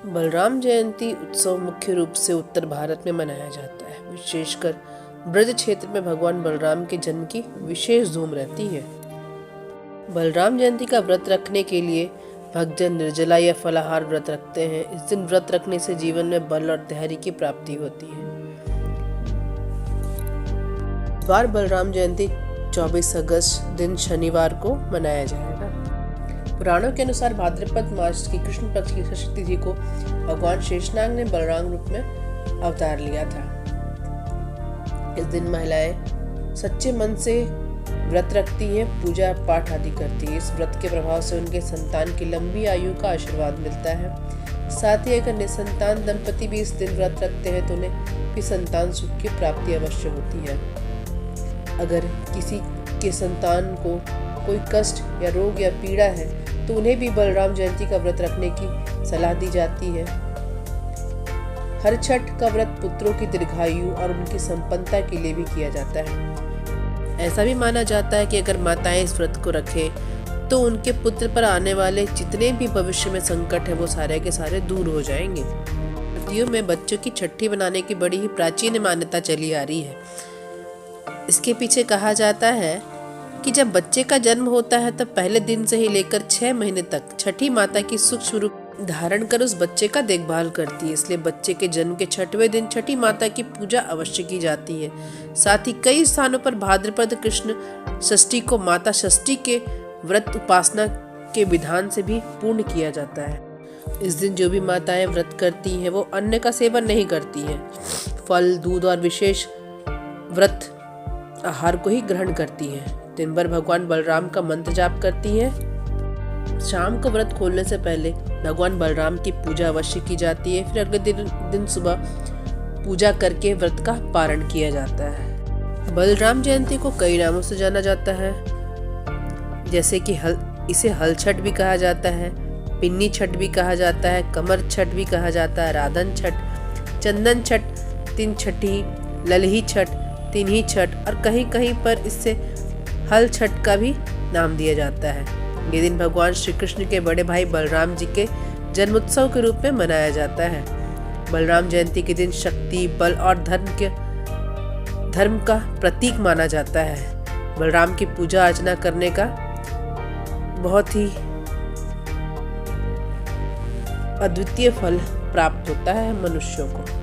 बलराम जयंती उत्सव मुख्य रूप से उत्तर भारत में मनाया जाता है। विशेषकर ब्रज क्षेत्र में भगवान बलराम के जन्म की विशेष धूम रहती है। बलराम जयंती का व्रत रखने के लिए भक्तजन निर्जला या फलाहार व्रत रखते हैं। इस दिन व्रत रखने से जीवन में बल और धैर्य की प्राप्ति होती है। इस बार बलराम जयंती 24 अगस्त दिन शनिवार को मनाया जाएगा। पुराणों के अनुसार भाद्रपद मास की कृष्ण पक्ष की षष्ठी तिथि को भगवान शेषनाग ने बलराम रूप में अवतार लिया था। इस दिन महिलाएं सच्चे मन से व्रत रखती हैं, पूजा पाठ आदि करती है। इस व्रत के प्रभाव से उनके संतान की लंबी आयु का आशीर्वाद मिलता है। साथ ही अगर निसंतान दंपति भी इस दिन व्रत रखते हैं तो उन्हें भी संतान सुख की प्राप्ति अवश्य होती है। अगर किसी के संतान को कोई कष्ट या रोग या पीड़ा है तो उन्हें भी बलराम जयंती का व्रत रखने की सलाह दी जाती है। हर छठ का व्रत पुत्रों की दीर्घायु और उनकी संपन्नता के लिए भी किया जाता है। ऐसा भी माना जाता है कि अगर माताएं इस व्रत को रखें तो उनके पुत्र पर आने वाले जितने भी भविष्य में संकट है वो सारे के सारे दूर हो जाएंगे। सदियों में बच्चों की छठी बनाने की बड़ी ही प्राचीन मान्यता चली आ रही है। इसके पीछे कहा जाता है कि जब बच्चे का जन्म होता है तब पहले दिन से ही लेकर 6 महीने तक छठी माता की सूक्ष्म रूप धारण कर उस बच्चे का देखभाल करती है। इसलिए बच्चे के जन्म के 6वें दिन छठी माता की पूजा अवश्य की जाती है। साथ ही कई स्थानों पर भाद्रपद कृष्ण षष्ठी को माता षष्ठी के व्रत उपासना के विधान से भी पूर्ण किया जाता है। इस दिन जो भी माताएं व्रत करती हैं वो अन्न का सेवन नहीं करती हैं, फल, दूध और विशेष व्रत आहार को ही ग्रहण करती हैं। दिन भर भगवान बलराम का मंत्र जाप करती हैं। शाम को व्रत खोलने से पहले भगवान बलराम की पूजा अवश्य की जाती है। फिर अगले दिन सुबह पूजा करके व्रत का पारण किया जाता है। बलराम जयंती को कई नामों से जाना जाता है, जैसे कि इसे हल छठ भी कहा जाता है, पिन्नी छठ भी कहा जाता है, कमर छठ भी कहा जाता है, राधन छठ, चंदन छठ, तीन छठी, ललही छठ, तिन्ही छठ और कहीं कहीं पर इससे हल छठ का भी नाम दिया जाता है। ये दिन भगवान श्री कृष्ण के बड़े भाई बलराम जी के जन्मोत्सव के रूप में मनाया जाता है। बलराम जयंती के दिन शक्ति, बल और धर्म का प्रतीक माना जाता है। बलराम की पूजा अर्चना करने का बहुत ही अद्वितीय फल प्राप्त होता है मनुष्यों को।